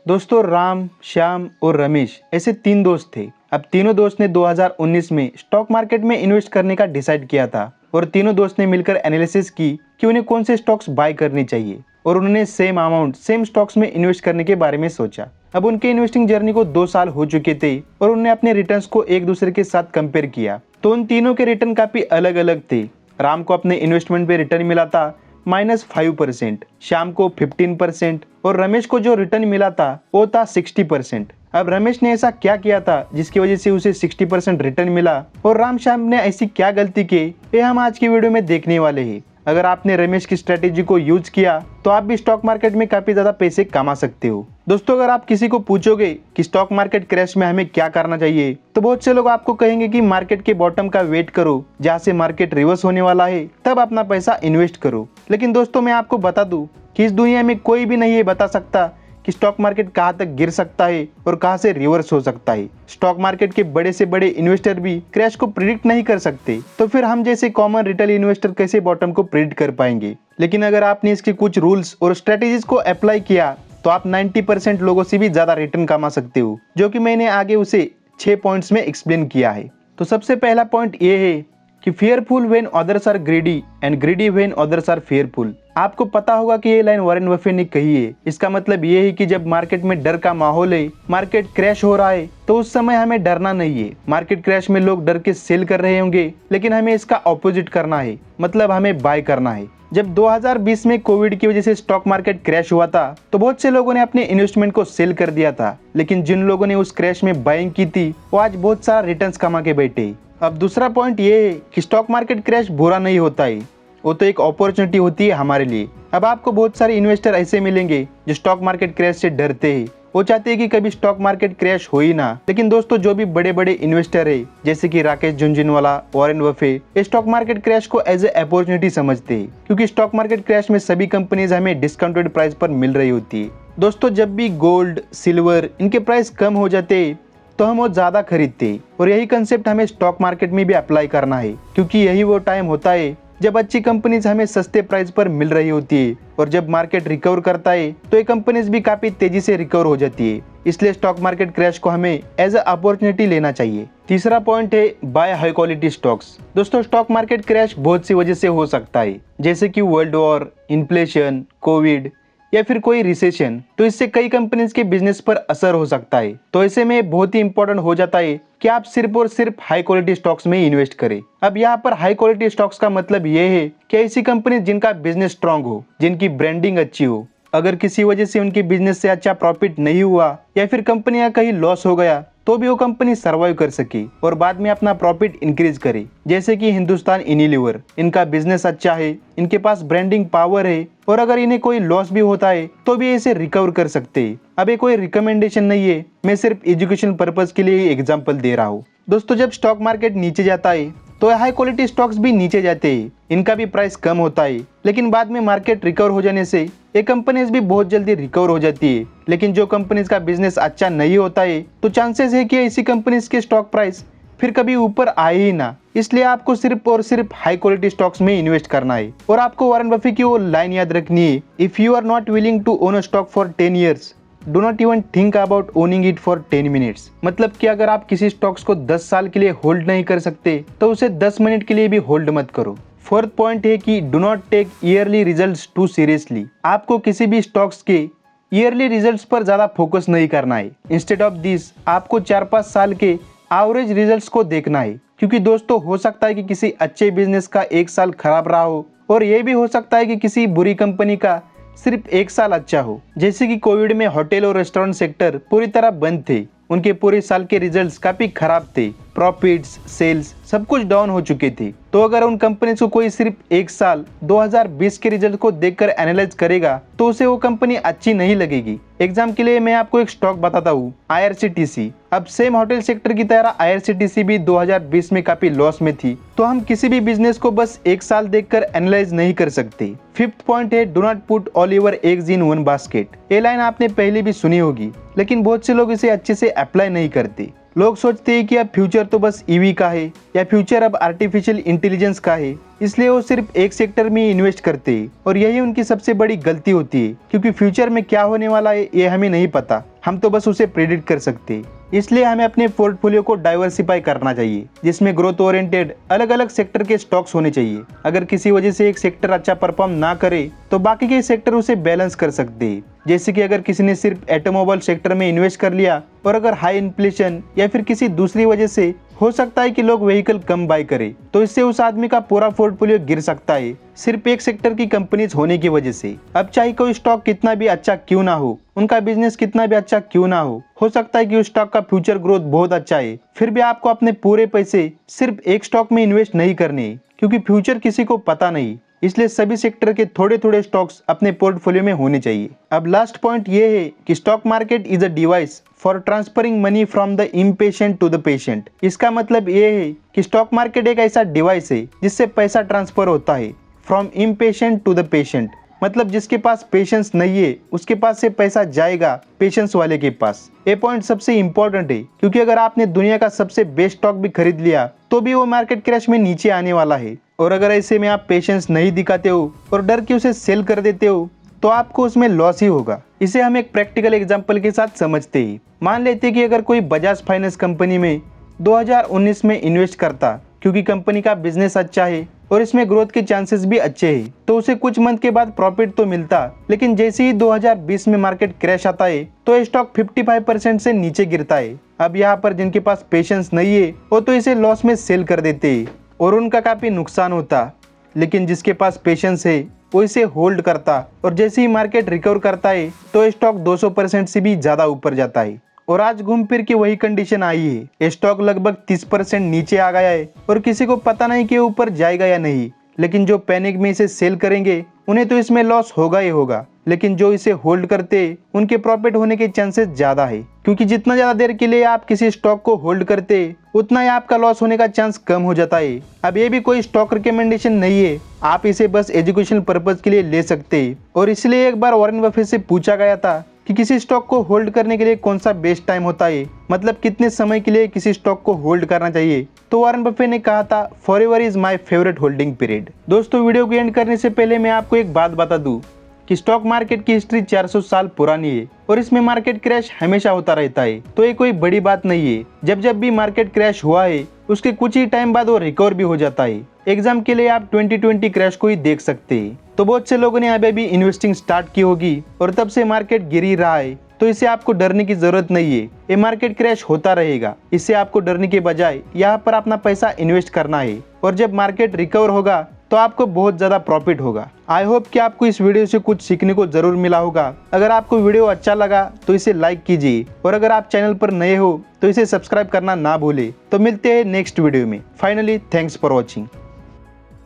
दोस्तों राम, श्याम और रमेश ऐसे तीन दोस्त थे। अब तीनों दोस्त ने 2019 में स्टॉक मार्केट में इन्वेस्ट करने का डिसाइड किया था और तीनों दोस्त ने मिलकर एनालिसिस की कि उन्हें कौन से स्टॉक्स बाय करनी चाहिए और उन्होंने सेम अमाउंट सेम स्टॉक्स में इन्वेस्ट करने के बारे में सोचा। अब उनके इन्वेस्टिंग जर्नी को 2 साल हो चुके थे और उन्होंने अपने रिटर्न्स को एक दूसरे के साथ कंपेयर किया तो उन तीनों के रिटर्न काफी अलग अलग थे। राम को अपने इन्वेस्टमेंट पे रिटर्न मिला था -5%, श्याम को 15% और रमेश को जो रिटर्न मिला था वो था 60%। अब रमेश ने ऐसा क्या किया था जिसकी वजह से उसे 60% रिटर्न मिला और राम श्याम ने ऐसी क्या गलती की, ये हम आज की वीडियो में देखने वाले हैं। अगर आपने रमेश की स्ट्रेटेजी को यूज किया तो आप भी स्टॉक मार्केट में काफी ज्यादा पैसे कमा सकते हो। दोस्तों अगर आप किसी को पूछोगे कि स्टॉक मार्केट क्रैश में हमें क्या करना चाहिए तो बहुत से लोग आपको कहेंगे कि मार्केट के बॉटम का वेट करो, जहाँ से मार्केट रिवर्स होने वाला है तब अपना पैसा इन्वेस्ट करो। लेकिन दोस्तों मैं आपको बता दूं कि इस दुनिया में कोई भी नहीं बता सकता कि स्टॉक मार्केट कहाँ तक गिर सकता है और कहाँ से रिवर्स हो सकता है। स्टॉक मार्केट के बड़े से बड़े इन्वेस्टर भी क्रैश को प्रिडिक्ट नहीं कर सकते, तो फिर हम जैसे कॉमन रिटेल इन्वेस्टर कैसे बॉटम को प्रिडिक्ट कर पाएंगे। लेकिन अगर आपने इसके कुछ रूल्स और स्ट्रेटेजीज को अप्लाई किया तो आप 90% लोगों से भी ज्यादा रिटर्न कमा सकते हो, जो कि मैंने आगे उसे 6 पॉइंट्स में एक्सप्लेन किया है। तो सबसे पहला पॉइंट ये है कि fearful when others are greedy and greedy when others are fearful। आपको पता होगा कि ये लाइन वॉरेन बफेट ने कही है। इसका मतलब ये है कि जब मार्केट में डर का माहौल है, मार्केट क्रैश हो रहा है, तो उस समय हमें डरना नहीं है। मार्केट क्रैश में लोग डर के सेल कर रहे होंगे, लेकिन हमें इसका ऑपोजिट करना है, मतलब हमें बाय करना है। जब 2020 में कोविड की वजह से स्टॉक मार्केट क्रैश हुआ था तो बहुत से लोगों ने अपने इन्वेस्टमेंट को सेल कर दिया था, लेकिन जिन लोगों ने उस क्रैश में बाइंग की थी वो आज बहुत सारा रिटर्न्स कमा के बैठे। अब दूसरा पॉइंट ये है कि स्टॉक मार्केट क्रैश बुरा नहीं होता है, वो तो एक अपॉर्चुनिटी होती है हमारे लिए। अब आपको बहुत सारे इन्वेस्टर ऐसे मिलेंगे जो स्टॉक मार्केट क्रैश से डरते हैं, वो चाहते हैं कि कभी स्टॉक मार्केट क्रैश हो ही ना। लेकिन दोस्तों जो भी बड़े बड़े इन्वेस्टर है जैसे कि राकेश झुनझुनवाला, वॉरेन बफेट, ये स्टॉक मार्केट क्रैश को एज ए अपॉर्चुनिटी समझते हैं, क्योंकि स्टॉक मार्केट क्रैश में सभी कंपनीज हमें डिस्काउंटेड प्राइस पर मिल रही होती है। दोस्तों जब भी गोल्ड, सिल्वर इनके प्राइस कम हो जाते हैं तो हम वो ज्यादा खरीदते और यही कंसेप्ट हमें स्टॉक मार्केट में भी अप्लाई करना है, क्योंकि यही वो टाइम होता है जब अच्छी कंपनीज हमें सस्ते प्राइस पर मिल रही होती है और जब मार्केट रिकवर करता है तो ये कंपनीज भी काफी तेजी से रिकवर हो जाती है। इसलिए स्टॉक मार्केट क्रैश को हमें एज अ अपॉर्चुनिटी लेना चाहिए। तीसरा पॉइंट है बाय हाई क्वालिटी स्टॉक्स। दोस्तों स्टॉक मार्केट क्रैश बहुत सी वजह से हो सकता है, जैसे कि वर्ल्ड वॉर, इन्फ्लेशन, कोविड या फिर कोई रिसेशन, तो इससे कई कंपनीज के बिजनेस पर असर हो सकता है। तो ऐसे में बहुत ही इंपॉर्टेंट हो जाता है कि आप सिर्फ और सिर्फ हाई क्वालिटी स्टॉक्स में इन्वेस्ट करें। अब यहाँ पर हाई क्वालिटी स्टॉक्स का मतलब ये है कि ऐसी कंपनी जिनका बिजनेस स्ट्रांग हो, जिनकी ब्रांडिंग अच्छी हो, अगर किसी वजह से उनकी बिजनेस से अच्छा प्रॉफिट नहीं हुआ या फिर कंपनी का कहीं लॉस हो गया तो भी वो कंपनी सर्वाइव कर सके और बाद में अपना प्रॉफिट इंक्रीज करे। जैसे कि हिंदुस्तान यूनिलीवर, इनका बिजनेस अच्छा है, इनके पास ब्रांडिंग पावर है और अगर इन्हें कोई लॉस भी होता है तो भी इसे रिकवर कर सकते हैं। अब ये कोई रिकमेंडेशन नहीं है, मैं सिर्फ एजुकेशन पर्पज के लिए एग्जाम्पल दे रहा हूँ। दोस्तों जब स्टॉक मार्केट नीचे जाता है तो हाई क्वालिटी स्टॉक्स भी नीचे जाते हैं, इनका भी प्राइस कम होता है, लेकिन बाद में मार्केट रिकवर हो जाने से ये कंपनीज भी बहुत जल्दी रिकवर हो जाती है। लेकिन जो कंपनीज का बिजनेस अच्छा नहीं होता है तो चांसेस है कि ऐसी कंपनीज के स्टॉक प्राइस फिर कभी ऊपर आए ही ना। इसलिए आपको सिर्फ और सिर्फ हाई क्वालिटी स्टॉक्स में इन्वेस्ट करना है और आपको वॉरेन बफेट की वो लाइन याद रखनी है, if you are not willing to own a stock for 10 years do not even think about owning it for 10 minutes। मतलब कि अगर आप किसी स्टॉक्स को 10 साल के लिए होल्ड नहीं कर सकते तो उसे 10 मिनट के लिए भी होल्ड मत करो। फोर्थ पॉइंट है कि do not take yearly results too seriously. आपको किसी भी स्टॉक्स के ईयरली रिजल्ट्स पर ज्यादा फोकस नहीं करना है। इंस्टेड ऑफ दिस आपको 4-5 साल के एवरेज रिजल्ट्स को देखना है, क्योंकि दोस्तों हो सकता है कि किसी अच्छे बिजनेस का 1 साल खराब रहा हो और ये भी हो सकता है कि किसी बुरी कंपनी का सिर्फ 1 साल अच्छा हो। जैसे कि कोविड में होटल और रेस्टोरेंट सेक्टर पूरी तरह बंद थे, उनके पूरे साल के रिजल्ट्स काफी खराब थे, प्रॉफिट्स, सेल्स सब कुछ डाउन हो चुके थे। तो अगर उन कंपनीज को कोई सिर्फ 1 साल 2020 के रिजल्ट को देखकर एनालाइज करेगा तो उसे वो कंपनी अच्छी नहीं लगेगी। एग्जाम के लिए मैं आपको एक स्टॉक बताता हूँ, IRCTC। अब सेम होटल सेक्टर की तरह IRCTC भी 2020 में काफी लॉस में थी, तो हम किसी भी बिजनेस को बस 1 साल देखकर एनालाइज नहीं कर सकते। फिफ्थ पॉइंट है do not put all your eggs in one basket. ये लाइन आपने पहले भी सुनी होगी, लेकिन बहुत से लोग इसे अच्छे से अप्लाई नहीं करते। लोग सोचते हैं कि अब फ्यूचर तो बस ईवी का है या फ्यूचर अब आर्टिफिशियल इंटेलिजेंस का है, इसलिए वो सिर्फ एक सेक्टर में इन्वेस्ट करते हैं और यही उनकी सबसे बड़ी गलती होती है, क्योंकि फ्यूचर में क्या होने वाला है ये हमें नहीं पता, हम तो बस उसे प्रेडिक्ट कर सकते हैं। इसलिए हमें अपने पोर्टफोलियो को डाइवर्सिफाई करना चाहिए, जिसमें ग्रोथ ओरिएंटेड अलग अलग सेक्टर के स्टॉक्स होने चाहिए। अगर किसी वजह से एक सेक्टर अच्छा परफॉर्म ना करे तो बाकी के सेक्टर उसे बैलेंस कर सकते हैं। जैसे कि अगर किसी ने सिर्फ ऑटोमोबाइल सेक्टर में इन्वेस्ट कर लिया और अगर हाई इन्फ्लेशन या फिर किसी दूसरी वजह से हो सकता है कि लोग व्हीकल कम बाय करें, तो इससे उस आदमी का पूरा पोर्टफोलियो गिर सकता है सिर्फ एक सेक्टर की कंपनीज होने की वजह से। अब चाहे कोई स्टॉक कितना भी अच्छा क्यों ना हो, उनका बिजनेस कितना भी अच्छा क्यों ना हो सकता है कि उस स्टॉक का फ्यूचर ग्रोथ बहुत अच्छा है, फिर भी आपको अपने पूरे पैसे सिर्फ एक स्टॉक में इन्वेस्ट नहीं करने, क्योंकि फ्यूचर किसी को पता नहीं। इसलिए सभी सेक्टर के थोड़े थोड़े स्टॉक्स अपने पोर्टफोलियो में होने चाहिए। अब लास्ट पॉइंट ये है कि stock market is a device for transferring money from the impatient to the patient. इसका मतलब ये है कि स्टॉक मार्केट एक ऐसा डिवाइस है जिससे पैसा ट्रांसफर होता है from impatient to the patient. मतलब जिसके पास पेशेंस नहीं है उसके पास से पैसा जाएगा पेशेंस वाले के पास। ये पॉइंट सबसे इंपॉर्टेंट है, क्योंकि अगर आपने दुनिया का सबसे बेस्ट स्टॉक भी खरीद लिया तो भी वो मार्केट क्रैश में नीचे आने वाला है, और अगर ऐसे में आप पेशेंस नहीं दिखाते हो और डर के उसे सेल कर देते हो तो आपको उसमें लॉस ही होगा। इसे हम एक प्रैक्टिकल एग्जांपल के साथ समझते हैं। मान लेते हैं कि अगर कोई बजाज फाइनेंस कंपनी में 2019 में इन्वेस्ट करता, क्योंकि कंपनी का बिजनेस अच्छा है और इसमें ग्रोथ के चांसेस भी अच्छे हैं, तो उसे कुछ मंथ के बाद प्रॉफिट तो मिलता, लेकिन जैसे ही 2020 में मार्केट क्रैश आता है तो ये स्टॉक 55% से नीचे गिरता है। अब यहाँ पर जिनके पास पेशेंस नहीं है वो तो इसे लॉस में सेल कर देते हैं और उनका काफी नुकसान होता, लेकिन जिसके पास पेशेंस है वो इसे होल्ड करता और जैसे ही मार्केट रिकवर करता है तो ये स्टॉक 200% से भी ज्यादा ऊपर जाता है। और आज घूम फिर के वही कंडीशन आई है, ये स्टॉक लगभग 30% नीचे आ गया है और किसी को पता नहीं कि ऊपर जाएगा या नहीं, लेकिन जो पैनिक में इसे सेल करेंगे उन्हें तो इसमें लॉस होगा ही होगा, लेकिन जो इसे होल्ड करते उनके प्रॉफिट होने के चांसेस ज्यादा है, क्योंकि जितना ज्यादा देर के लिए आप किसी स्टॉक को होल्ड करते उतना ही आपका लॉस होने का चांस कम हो जाता है। अब ये भी कोई स्टॉक रिकमेंडेशन नहीं है, आप इसे बस एजुकेशनल पर्पज के लिए ले सकते हैं। और इसलिए एक बार वॉरेन बफेट से पूछा गया था कि किसी स्टॉक को होल्ड करने के लिए कौन सा बेस्ट टाइम होता है, मतलब कितने समय के लिए किसी स्टॉक को होल्ड करना चाहिए, तो वॉरेन बफेट ने कहा था forever is my favourite holding period. दोस्तों, वीडियो को एंड करने से पहले मैं आपको एक बात बता दूं कि स्टॉक मार्केट की हिस्ट्री 400 साल पुरानी है और इसमें मार्केट क्रैश हमेशा होता रहता है, तो ये कोई बड़ी बात नहीं है। जब भी मार्केट क्रैश हुआ है उसके कुछ ही टाइम बाद वो रिकवर भी हो जाता है। एग्जाम के लिए आप 2020 क्रैश को ही देख सकते हैं। तो बहुत से लोगों ने अभी भी इन्वेस्टिंग स्टार्ट की होगी और तब से मार्केट गिर ही रहा है, तो इससे आपको डरने की जरूरत नहीं है। ये मार्केट क्रैश होता रहेगा, इससे आपको डरने के बजाय यहाँ पर अपना पैसा इन्वेस्ट करना है और जब मार्केट रिकवर होगा तो आपको बहुत ज्यादा प्रॉफिट होगा। आई होप कि आपको इस वीडियो से कुछ सीखने को जरूर मिला होगा। अगर आपको वीडियो अच्छा लगा तो इसे लाइक कीजिए और अगर आप चैनल पर नए हो तो इसे सब्सक्राइब करना ना भूले। तो मिलते हैं नेक्स्ट वीडियो में। Finally thanks for watching.